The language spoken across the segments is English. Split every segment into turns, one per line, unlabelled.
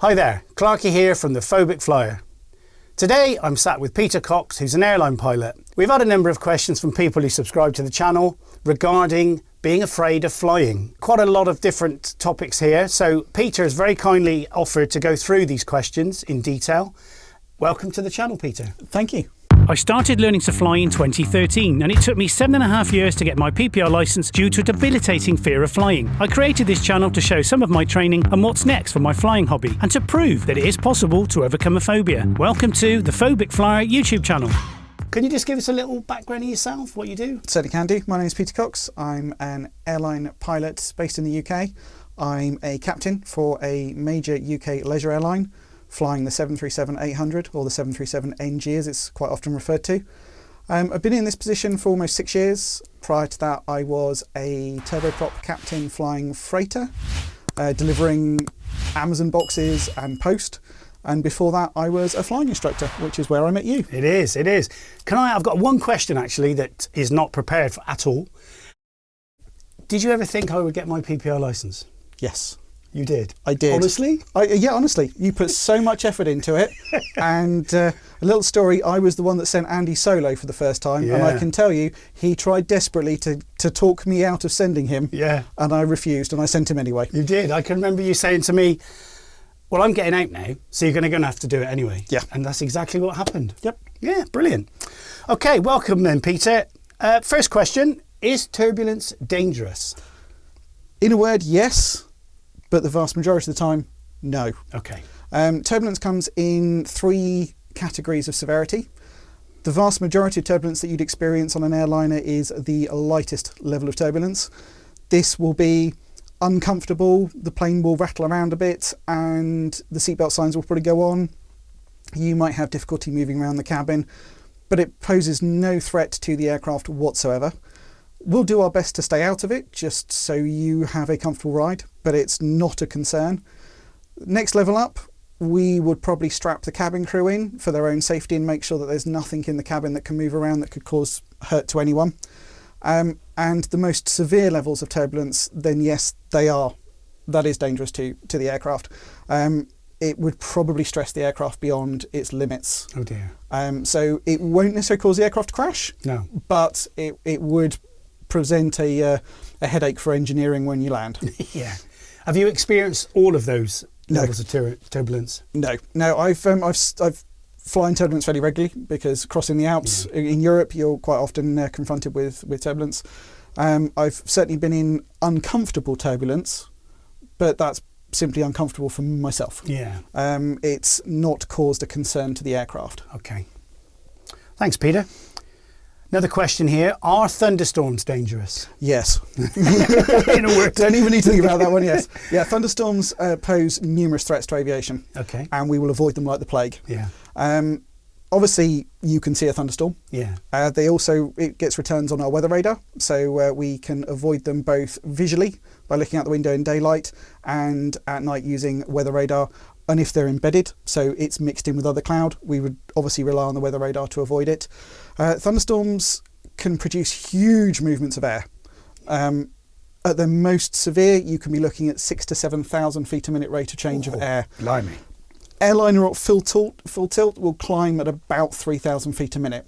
Hi there, Clarkey here from the Phobic Flyer. Today I'm sat with Peter Cox, who's an airline pilot. We've had a number of questions from people who subscribe to the channel regarding being afraid of flying. Quite a lot of different topics here, so Peter has very kindly offered to go through these questions in detail. Welcome to the channel, Peter.
Thank you.
I started learning to fly in 2013 and it took me 7.5 years to get my PPR licence due to a debilitating fear of flying. I created this channel to show some of my training and what's next for my flying hobby and to prove that it is possible to overcome a phobia. Welcome to the Phobic Flyer YouTube channel.
Can you just give us a little background of yourself, what you do?
Certainly can do. My name is Peter Cox. I'm an airline pilot based in the UK. I'm a captain for a major UK leisure airline, flying the 737-800 or the 737NG as it's quite often referred to. I've been in this position for almost 6 years. Prior to that I was a turboprop captain flying freighter, delivering Amazon boxes and post. And before that I was a flying instructor, which is where I met you.
It is. I've got one question actually that is not prepared for at all. Did you ever think I would get my PPR licence?
Yes.
You did?
I did.
Honestly?
Yeah, honestly. You put so much effort into it. And a little story, I was the one that sent Andy solo for the first time. Yeah. And I can tell you, he tried desperately to talk me out of sending him. Yeah. And I refused and I sent him anyway.
You did. I can remember you saying to me, well, I'm getting out now, so you're going to have to do it anyway. Yeah. And that's exactly what happened.
Yep.
Yeah, brilliant. Okay, welcome then, Peter. First question, is turbulence dangerous?
In a word, yes. But the vast majority of the time, no.
Okay.
Turbulence comes in 3 categories of severity. The vast majority of turbulence that you'd experience on an airliner is the lightest level of turbulence. This will be uncomfortable, the plane will rattle around a bit and the seatbelt signs will probably go on. You might have difficulty moving around the cabin, but it poses no threat to the aircraft whatsoever. We'll do our best to stay out of it, just so you have a comfortable ride, but it's not a concern. Next level up, we would probably strap the cabin crew in for their own safety and make sure that there's nothing in the cabin that can move around that could cause hurt to anyone. And the most severe levels of turbulence, then yes, that is dangerous to the aircraft. It would probably stress the aircraft beyond its limits.
Oh dear.
So it won't necessarily cause the aircraft to crash. No. But it would present a headache for engineering when you land.
Yeah. Have you experienced all of those levels of turbulence?
No. I've flying turbulence fairly regularly because crossing the Alps in Europe, you're quite often confronted with turbulence. I've certainly been in uncomfortable turbulence, but that's simply uncomfortable for myself. Yeah. It's not caused a concern to the aircraft.
Okay. Thanks, Peter. Another question here, are thunderstorms dangerous?
Yes.
In a word.
Don't even need to think about that one, yes. Yeah, thunderstorms pose numerous threats to aviation. Okay. And we will avoid them like the plague. Yeah. Obviously, you can see a thunderstorm. Yeah. It gets returns on our weather radar, so we can avoid them both visually by looking out the window in daylight and at night using weather radar. And if they're embedded, so it's mixed in with other cloud, we would obviously rely on the weather radar to avoid it. Thunderstorms can produce huge movements of air. At their most severe, you can be looking at 6,000 to 7,000 feet a minute rate of change of air.
Blimey.
Airliner at full tilt will climb at about 3,000 feet a minute.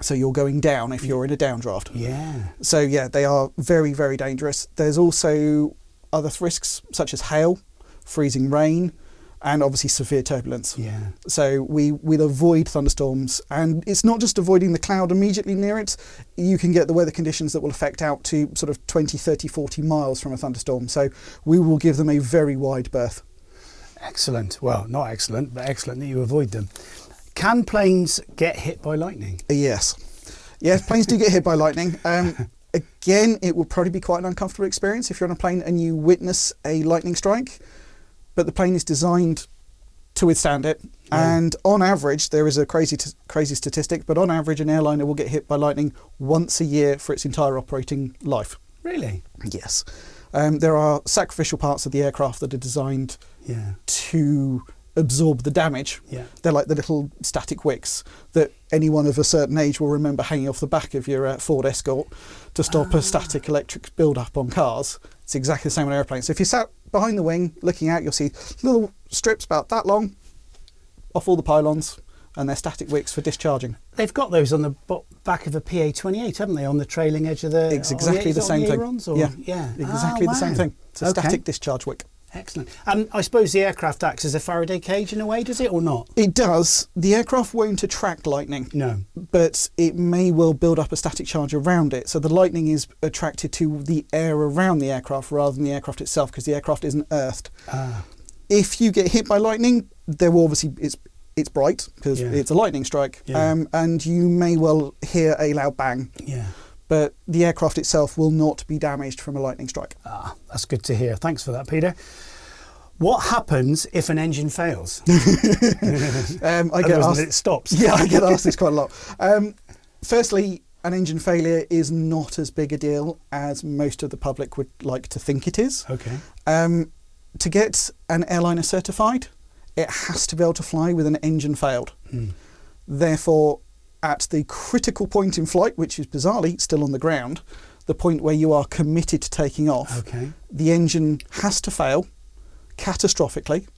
So you're going down if you're in a downdraft. Yeah. So yeah, they are very, very dangerous. There's also other risks such as hail, freezing rain, and obviously severe turbulence. Yeah. So we'll avoid thunderstorms, and it's not just avoiding the cloud immediately near it. You can get the weather conditions that will affect out to sort of 20, 30, 40 miles from a thunderstorm. So we will give them a very wide berth.
Excellent. Well, not excellent, but excellent that you avoid them. Can planes get hit by lightning?
Yes. Yes, planes do get hit by lightning. Again, it will probably be quite an uncomfortable experience if you're on a plane and you witness a lightning strike. But the plane is designed to withstand it. Yeah. And on average, there is a crazy statistic, but on average an airliner will get hit by lightning once a year for its entire operating life.
Really?
Yes. There are sacrificial parts of the aircraft that are designed to absorb the damage. Yeah. They're like the little static wicks that anyone of a certain age will remember hanging off the back of your Ford Escort to stop a static electric build-up on cars. It's exactly the same on airplanes. So if you sat behind the wing looking out, you'll see little strips about that long, off all the pylons, and they're static wicks for discharging.
They've got those on the back of a PA-28, haven't they, on the trailing edge of the...
It's exactly the same thing.
Yeah,
exactly the same thing. It's a static discharge wick.
Excellent. And I suppose the aircraft acts as a Faraday cage in a way, does it, or not?
It does. The aircraft won't attract lightning.
No.
But it may well build up a static charge around it. So the lightning is attracted to the air around the aircraft rather than the aircraft itself, because the aircraft isn't earthed. If you get hit by lightning, there will obviously... It's bright because it's a lightning strike, and you may well hear a loud bang. Yeah. But the aircraft itself will not be damaged from a lightning strike.
That's good to hear. Thanks for that, Peter. What happens if an engine fails?
I get asked.
It stops.
Yeah, I get asked this quite a lot. Firstly, an engine failure is not as big a deal as most of the public would like to think it is.
Okay.
To get an airliner certified, it has to be able to fly with an engine failed. Therefore, at the critical point in flight, which is bizarrely still on the ground, the point where you are committed to taking off, the engine has to fail catastrophically,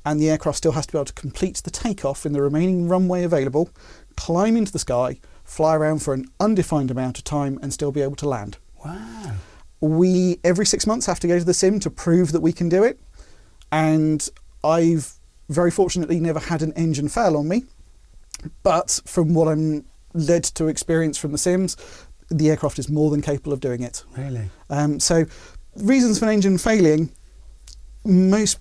and the aircraft still has to be able to complete the takeoff in the remaining runway available, climb into the sky, fly around for an undefined amount of time, and still be able to land.
Wow.
We, every 6 months, have to go to the sim to prove that we can do it, and I've very fortunately never had an engine fail on me, but from what I'm led to experience from the sims, the aircraft is more than capable of doing it.
Really?
So reasons for an engine failing, most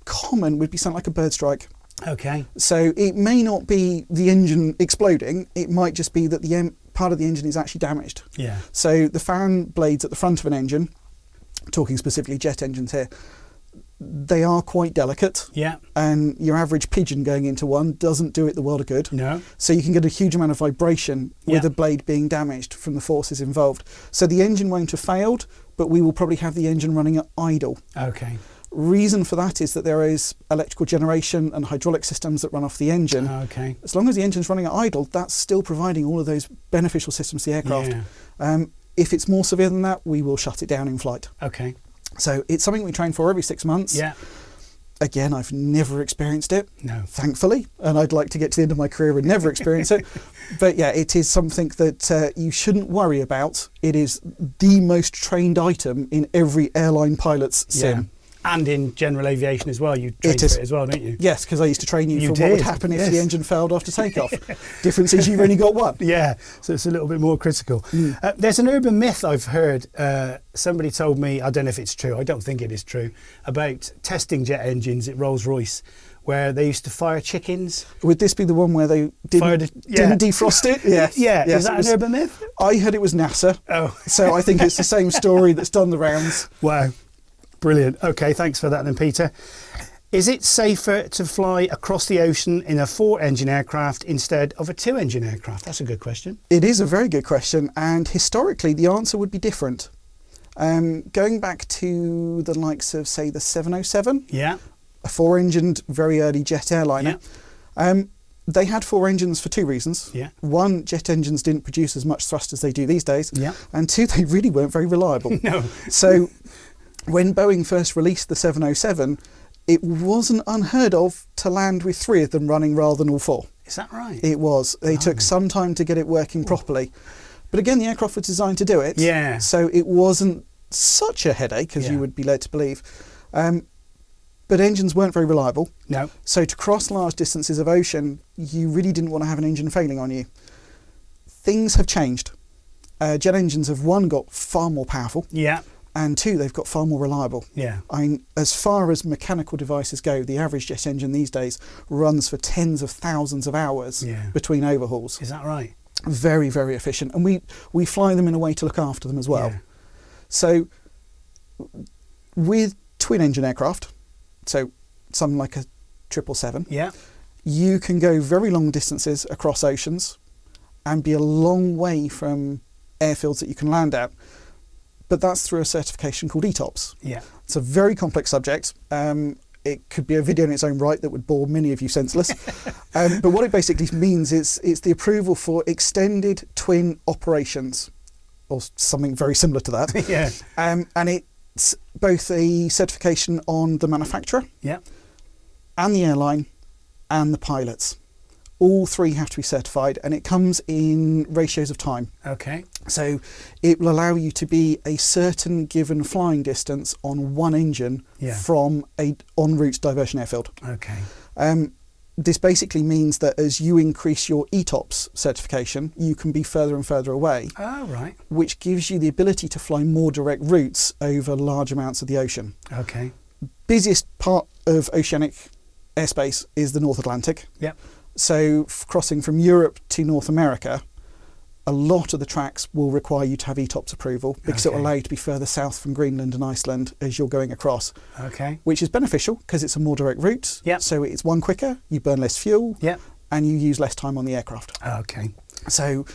common would be something like a bird strike.
Okay.
So it may not be the engine exploding, it might just be that the part of the engine is actually damaged.
Yeah.
So the fan blades at the front of an engine, talking specifically jet engines here, they are quite delicate.
Yeah.
And your average pigeon going into one doesn't do it the world of good.
No.
So you can get a huge amount of vibration with a blade being damaged from the forces involved. So the engine won't have failed, but we will probably have the engine running at idle.
Okay.
Reason for that is that there is electrical generation and hydraulic systems that run off the engine.
Okay.
As long as the engine's running at idle, that's still providing all of those beneficial systems to the aircraft.
Yeah.
If it's more severe than that, we will shut it down in flight.
Okay.
So it's something we train for every 6 months.
Yeah.
Again, I've never experienced it,
no,
thankfully, and I'd like to get to the end of my career and never experience it. But yeah, it is something that you shouldn't worry about. It is the most trained item in every airline pilot's sim.
Yeah. And in general aviation as well, you train for it as well, don't you?
Yes, because I used to train you for what would happen if the engine failed after takeoff. Difference is you've only got one.
Yeah, so it's a little bit more critical. There's an urban myth I've heard, somebody told me, I don't know if it's true, I don't think it is true, about testing jet engines at Rolls-Royce, where they used to fire chickens.
Would this be the one where they didn't defrost it? Yes.
Yeah, is that an urban myth?
I heard it was NASA, so I think it's the same story that's done the rounds.
Wow. Brilliant. Okay, thanks for that then, Peter. Is it safer to fly across the ocean in a 4-engine aircraft instead of a 2-engine aircraft? That's a good question.
It is a very good question, and historically the answer would be different. Going back to the likes of, say, the 707, a 4-engined, very early jet airliner, they had 4 engines for 2 reasons. One, jet engines didn't produce as much thrust as they do these days, and 2, they really weren't very reliable.
No.
So when Boeing first released the 707, it wasn't unheard of to land with 3 of them running rather than all 4.
Is that right?
It was. They took some time to get it working properly. But again, the aircraft was designed to do it.
Yeah.
So it wasn't such a headache as you would be led to believe. But engines weren't very reliable.
No.
So to cross large distances of ocean, you really didn't want to have an engine failing on you. Things have changed. Jet engines have, 1, got far more powerful.
Yeah.
And 2, they've got far more reliable.
Yeah.
As far as mechanical devices go, the average jet engine these days runs for tens of thousands of hours between overhauls.
Is that right?
Very, very efficient. And we fly them in a way to look after them as well. Yeah. So with twin engine aircraft, so something like a 777, you can go very long distances across oceans and be a long way from airfields that you can land at. But that's through a certification called ETOPS. Yeah. It's a very complex subject. It could be a video in its own right that would bore many of you senseless. But what it basically means is it's the approval for extended twin operations, or something very similar to that. And it's both a certification on the manufacturer and the airline and the pilots. All three have to be certified, and it comes in ratios of time.
Okay.
So it will allow you to be a certain given flying distance on one engine from a en route diversion airfield.
Okay.
This basically means that as you increase your ETOPS certification, you can be further and further away.
Oh, right.
Which gives you the ability to fly more direct routes over large amounts of the ocean.
Okay.
Busiest part of oceanic airspace is the North Atlantic.
Yep.
So crossing from Europe to North America, a lot of the tracks will require you to have ETOPS approval because it will allow you to be further south from Greenland and Iceland as you're going across.
Okay.
Which is beneficial because it's a more direct route.
Yep.
So it's one quicker, you burn less fuel,
yep,
and you use less time on the aircraft.
Okay.
So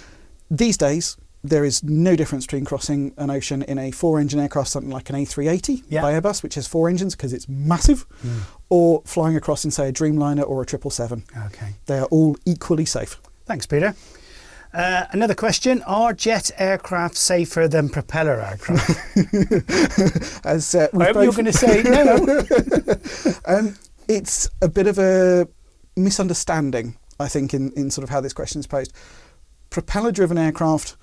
these days, there is no difference between crossing an ocean in a 4-engine aircraft, something like an A380 by Airbus, which has 4 engines because it's massive, or flying across in, say, a Dreamliner or a 777. Okay. They are all equally safe.
Thanks, Peter. Another question, are jet aircraft safer than propeller aircraft?
As
I hope you're going to say no.
It's a bit of a misunderstanding, I think, in sort of how this question is posed. Propeller-driven aircraft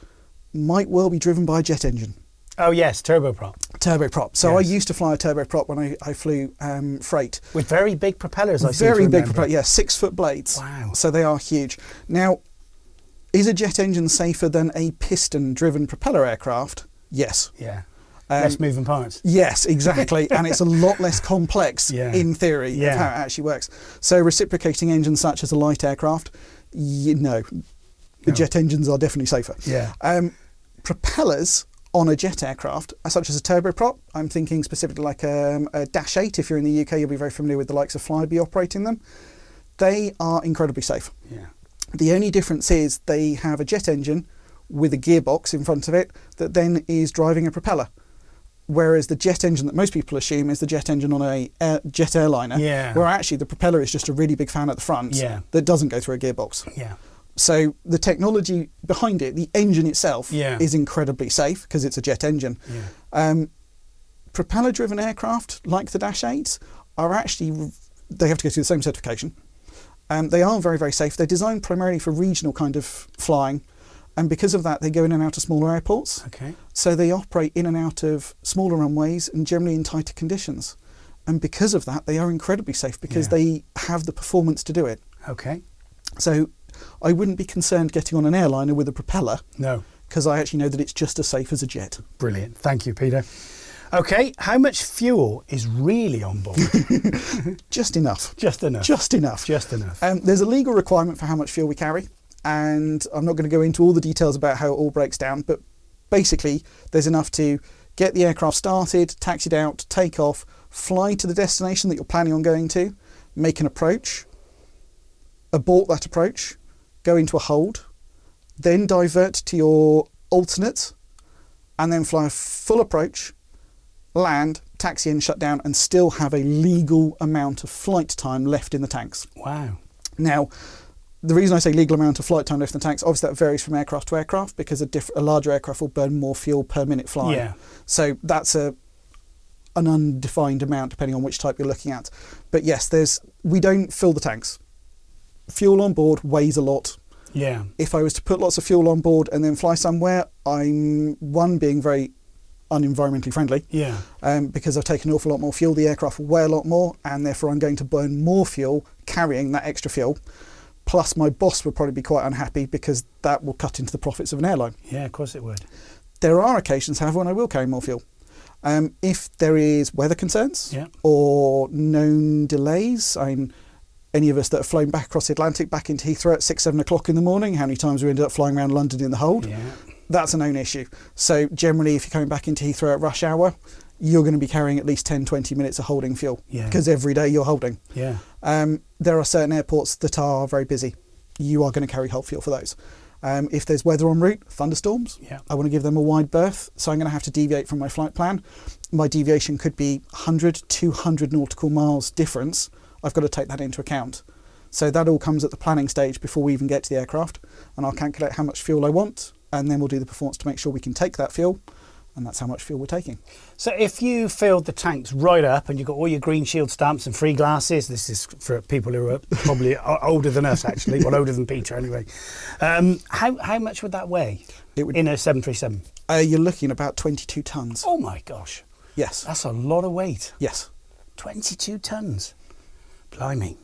might well be driven by a jet engine.
Oh yes, turboprop.
Turboprop. So I used to fly a turboprop when I flew freight.
With very big propellers, I
Very big propeller, 6-foot blades.
Wow.
So they are huge. Now, is a jet engine safer than a piston-driven propeller aircraft? Yes.
Yeah. Less moving parts.
Yes, exactly. And it's a lot less complex in theory of how it actually works. So reciprocating engines such as a light aircraft, no. The jet engines are definitely safer.
Yeah.
Propellers on a jet aircraft, such as a turboprop, I'm thinking specifically like a Dash 8. If you're in the UK, you'll be very familiar with the likes of Flybe operating them. They are incredibly safe.
Yeah.
The only difference is they have a jet engine with a gearbox in front of it that then is driving a propeller. Whereas the jet engine that most people assume is the jet engine on a jet airliner, where actually the propeller is just a really big fan at the front that doesn't go through a gearbox.
Yeah.
So the technology behind it, the engine itself, is incredibly safe because it's a jet engine. Yeah. Propeller-driven aircraft, like the Dash 8s, are actually, they have to go through the same certification. They are very, very safe. They're designed primarily for regional kind of flying. And because of that, they go in and out of smaller airports.
Okay.
So they operate in and out of smaller runways and generally in tighter conditions. And because of that, they are incredibly safe because they have the performance to do it.
Okay.
So I wouldn't be concerned getting on an airliner with a propeller. No. Because I actually know that it's just as safe as a jet.
Brilliant. Thank you, Peter. Okay, how much fuel is really on board?
Just enough.
Just enough.
Just enough.
Just enough.
There's a legal requirement for how much fuel we carry, and I'm not going to go into all the details about how it all breaks down, but basically there's enough to get the aircraft started, taxied out, take off, fly to the destination that you're planning on going to, make an approach, abort that approach, go into a hold, then divert to your alternate, and then fly a full approach, land, taxi in, shut down, and still have a legal amount of flight time left in the tanks.
Wow.
Now, the reason I say legal amount of flight time left in the tanks, obviously that varies from aircraft to aircraft because a larger aircraft will burn more fuel per minute flying. Yeah. So that's an undefined amount depending on which type you're looking at. But yes, we don't fill the tanks. Fuel on board weighs a lot.
Yeah.
If I was to put lots of fuel on board and then fly somewhere, I'm being very unenvironmentally friendly. Yeah. Because I've taken an awful lot more fuel, the aircraft will weigh a lot more, and therefore I'm going to burn more fuel carrying that extra fuel. Plus my boss would probably be quite unhappy because that will cut into the profits of an airline.
Yeah, of course it would.
There are occasions, however, when I will carry more fuel. If there is weather concerns or known delays, any of us that have flown back across the Atlantic back into Heathrow at 6, 7 o'clock in the morning, how many times we ended up flying around London in the hold? Yeah. That's a known issue. So generally, if you're coming back into Heathrow at rush hour, you're going to be carrying at least 10, 20 minutes of holding fuel because every day you're holding. Yeah. There are certain airports that are very busy. You are going to carry whole fuel for those. If there's weather en route, thunderstorms, I want to give them a wide berth, so I'm going to have to deviate from my flight plan. My deviation could be 100, 200 nautical miles difference. I've got to take that into account. So that all comes at the planning stage before we even get to the aircraft, and I'll calculate how much fuel I want, and then we'll do the performance to make sure we can take that fuel. and that's how much fuel we're taking.
So if you filled the tanks right up and you got all your green shield stamps and free glasses, this is for people who are probably older than us actually, well older than Peter anyway. How much would that weigh in a 737?
You're looking at about 22 tonnes.
Oh my gosh.
Yes.
That's a lot of weight.
Yes.
22 tonnes. Blimey.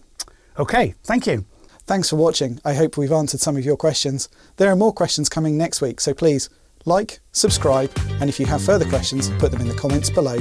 Okay, thank you.
Thanks for watching. I hope we've answered some of your questions. There are more questions coming next week, so please like, subscribe, and if you have further questions, put them in the comments below.